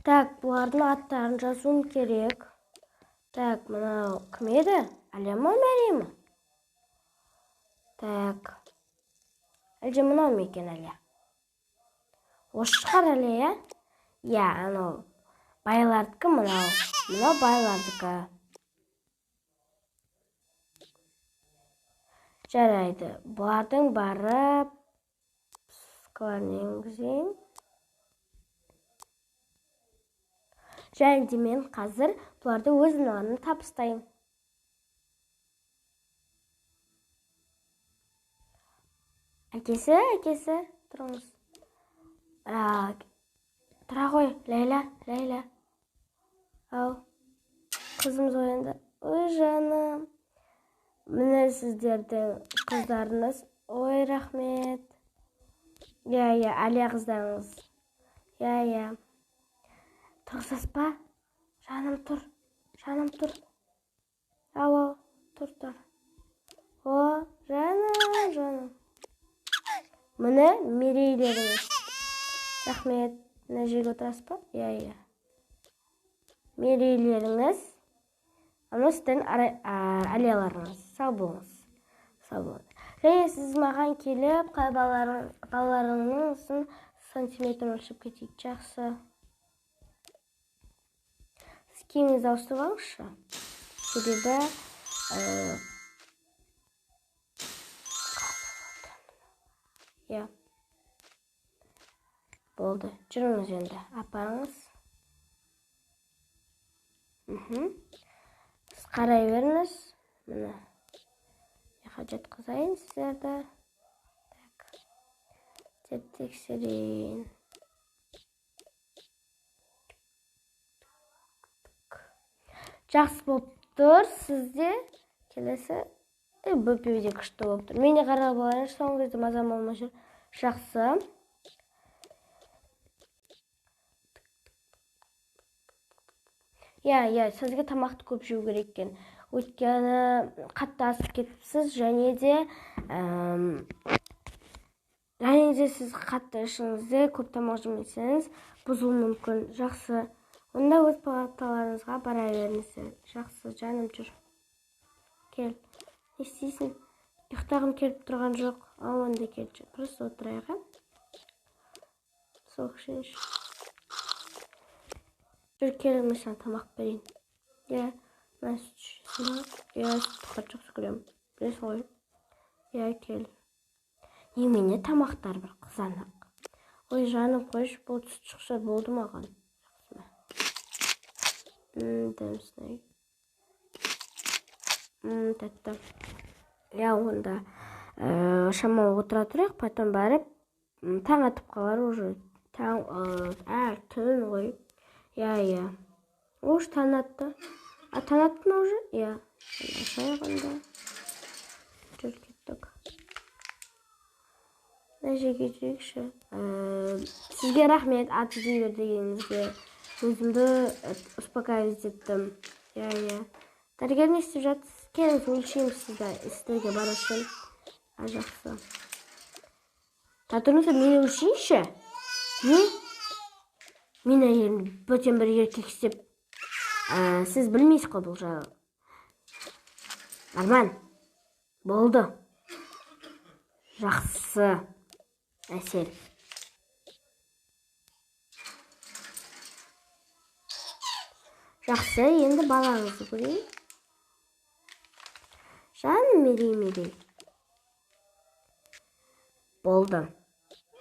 Так, бұлардың аттарын жазуым керек. Так, мынау кім еді? Әлия ма, Мәриям ма? Так. Әлде мынау ма екен Әлия? Осы шығар Әлия, иә? Иә, анау байлардікі мынау. Мынау байлардікі. Жарайды. Бұлардың барып скаларына енгізейін. Және де мен қазір бұларды өз наларына табыстайын. Әкесі, тұрыңыз. Тұра ғой, Ләйла. Ау, қызымыз оянды. Ой, жаным. Міне сіздердің қыздарыңыз. Ой, рахмет. Иә, Әлия қыздарыңыз. Иә. Тұрсаспа? Жаным тұр. Ау, тұр. О, жаным. Міне мерейлеріңіз. Рахмет. Мына жерге отырасыз ба? Иә. Мерейлеріңіз. Ана сізден Әлияларыңыз. Сау болыңыз. Және сіз маған келіп, қай балаларыңның сантиметр өлшеп кетейік. Жақсы. Сіз киіміңізді ауыстырып алыңызшы. Себебі иә. Болды. Жүріңіз енді. Апарыңыз. Сіз қарай беріңіз. Міне. Жатқызайын сіздерді. Так. Тексерейін. Жақсы болып тұр. Сізде келесі бөпеуде күшті болып тұр. Мене қарап алайыншы, соңғы кезде мазам болмай жүр. Жақсы. Иә, сізге тамақты көп жеу керек екен. Өйткені қатты асып кетіпсіз, және де сіз қатты ішіңізде көп тамақ жемесеңіз бұзылуы мүмкін. Жақсы. Онда өз палаталарыңызға бара беріңіздер. Жақсы, жаным жүр. Кел. Не істейсің? Ұйықтағым келіп тұрған жоқ. Онда келші. Просто отырайық. Сол ішінші. Жүр, келің, мен саған тамақ берейін. Иә, мен сүт ішесің ба? Иә, сүтті жақсы көремін. Білесің ғой? Иә, кел. Немене тамақтар бір қызанақ. Ой, жаным, қойшы, бұл сүт шықса болды маған. Дәмсінай. Тәтті. Иә, онда шамалы отыра тұрайық, потом барып, таң атып қалар уже. Түн ғой. Иә. Ош, таң атты. Таң атты ма уже? Иә. Шайғанда. Жүр кеттік. Нәжеге жүрекші. Сізге рахмет, аты дейбер дегеніңізге. Өзімді успокаивать еттім. Иә. Дәрігер не істеп жатсыз? Келіңіз, өлшейміз сіздерге бар үшін. Жақсы. Татырыңызда мені өлшейші? Не? Мен әйелім бөтен бір еркек істеп. Сіз білмейсіз қой бұл жағы. Арман. Болды. Жақсы. Әсел. Жақсы, енді балаңызды көрейін. Жаным, мерей. Болды.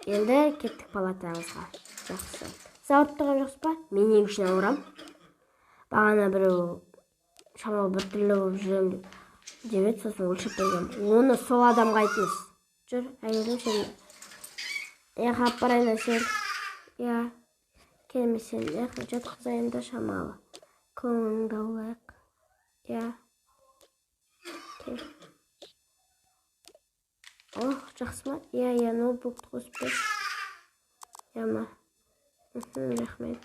Енді кеттік палатаңызға. Жақсы. Сіз ауырып тұрған жоқсыз ба? Мен не үшін ауырам? Бағана біреу шамалы бір түрлі болып жүрем деп еді, сосын өлшеп берген. Оны сол адамға айтыңыз. Жүр, әйелім сен. Қап барайын Әсел. Иә. Келмесен, жатқызайын да шамалы. Көңіліңді аулайық. Иә. Кел. Жақсы ма? Иә, ноутбукты қосып бер. Иә ма? Рахмет.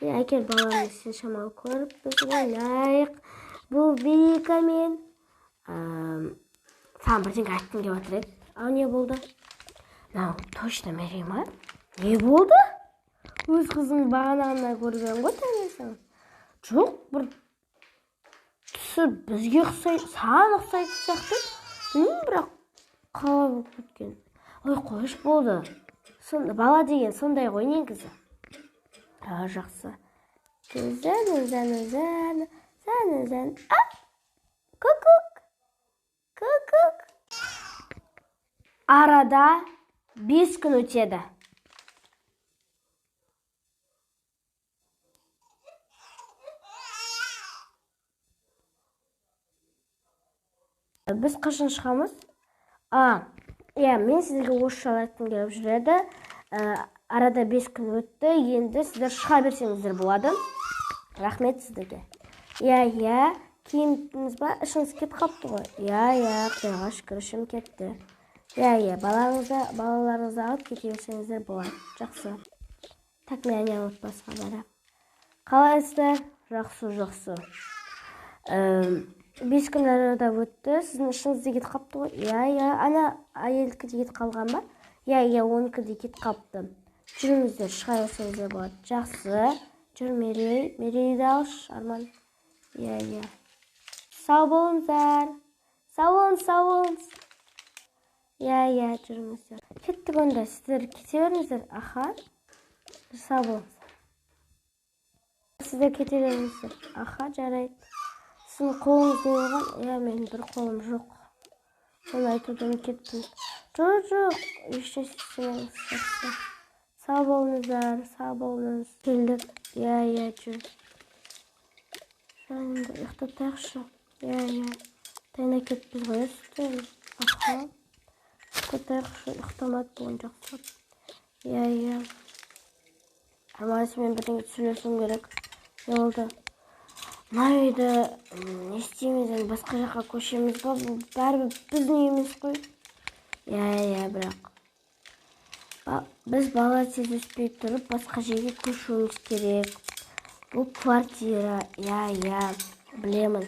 Әкел баланы сен шамалы көріп, біз ойнайық. Бұл Вика-мен. Саған бірдеңе айттым деп отыр еді. Ау, не болды? Точно Мәриям, не болды? өз қызым бағана ғана көрген ғой таңертең. Жоқ, бір түсі бізге ұқсайды, саған ұқсайды сияқты. Білмеймін, бірақ қалай болып кеткен. Ой, қойш болды. Бала деген сондай ғой негізі. Жақсы. Зән. Күк. Арада 5 күн өтеді. Біз қашан шығамыз? Мен сіздерге орысша айтқым келіп жүреді. Арада 5 күн өтті, енді сіздер шыға берсеңіздер болады. Рахмет сіздерге. Киіміңіз ба? Ішіңіз кетіп қалыпты ғой. Құдайға шүкір, ішім кетті. Балаларыңызды алып кете берсеңіздер болады. Жақсы. Так, мен ұмытпасқа бара. Қалайсыздар? Жақсы. 5 күн арада өтті. Сіздің ішіңізде кетіп қалыпты ғой. Ана әйелдікі де кетіп қалған ба? Оныкі де кетіп қалыпты. Жүріңіздер, шыға берсеңіздер болады. Жақсы. Жүр, Мерейді алшы, Арман. Сау болыңыздар. Сау болыңыз. Жүріңіздер. Кеттік онда, сіздер кете беріңіздер. Сау болыңыздар. Сіздер кете беріңіздер. Жарайды. Сіздің қолыңыз не болған? Менің бір қолым жоқ. Оны айтудан кеттім. Жоқ, ештеңе істемеңіз. Сау болыңыз. Келдік. Жүр. Жанымда ұйықтатайықшы. Тайна кетпіз ғой, ұйықтатайықшы, ұйықтамады болған жақсылап. Арманысымен бірдеңе сөйлесуім керек. Не болды? Мына үйді не істейміз, басқа жаққа көшеміз ба? Бәрі біздің үйіміз қой. Бірақ біз бала тез өспей тұрып, басқа жерге көшуіміз керек. Бұл квартира, білемін.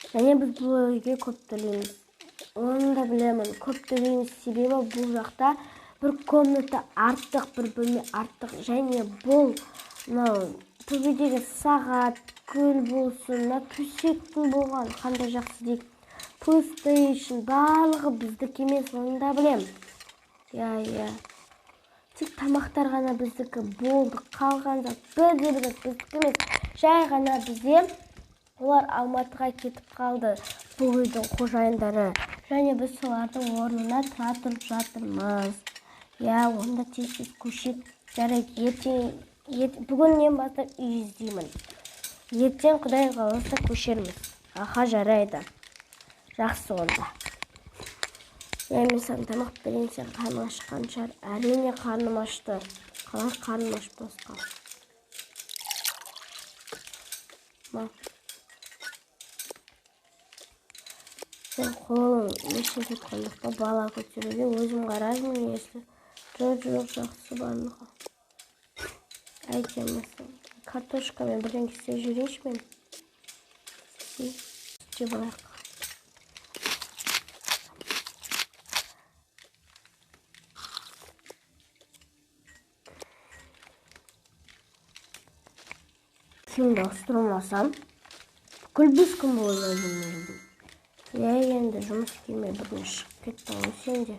Және біз бұл үйге көп төлейміз. Оны да білемін, көп төлейміз себебі бұл жақта бір комната артық, бір бөлме артық. Және бұл төбедегі сағат, көл болсын, төсектің болған, қандай жақсы дейік. PlayStation, барлығы біздікі емес, оны да білемін. Тек тамақтар ғана біздікі болды, қалған зат біздікі емес. Жай ғана бізде олар Алматыға кетіп қалды, бұл үйдің қожайындары. Және біз солардың орнына тұра тұрып жатырмыз. Онда тез көшет. Жарайды, бүгіннен бастап үй іздеймін. Ертең Құдай қаласа көшерміз. Жарайды. Жақсы онда. Мен саған тамақ берейін, сен қарның ашқан шығар. Әрине қарным ашты. Қалай қарным ашпасқа? Сен қолың ешін кеткендікті бала көтеруге өзім қараймын есі. Жоқ, жақсы барлығы. Әйтемесін. Картошкамен бірден кесе жүрейінші мен. Сүтте болайық. Şimdi astırmasam бүкіл 5 күн болды жүрмедім. Енді жұмыс келмей бірден шығып кеттім ғой сен де.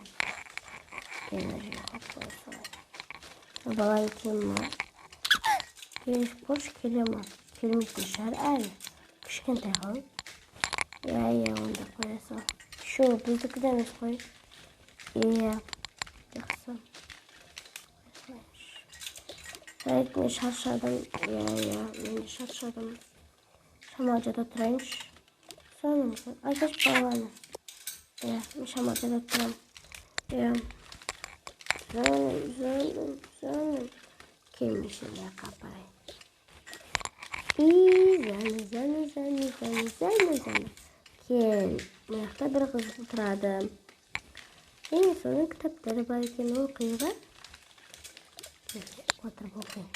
Балаң келе ма? Келе ма? Келмейтін шығар әлі. Кішкентай ғой. Онда қоя сал. Біздікі де емес қой. Жақсы. Мен шаршадым. Мен шаршадым. Шамалжада тұрайыншы. Соныңызын. Айташ баланы. Мен шамалжада тұрам. Зәнім. Келмешілі қапарай. Зәнім. Кел. Маяқта бір қыз тұрады. Және соның кітаптары бар екен, оқиға. Отырып оқиын.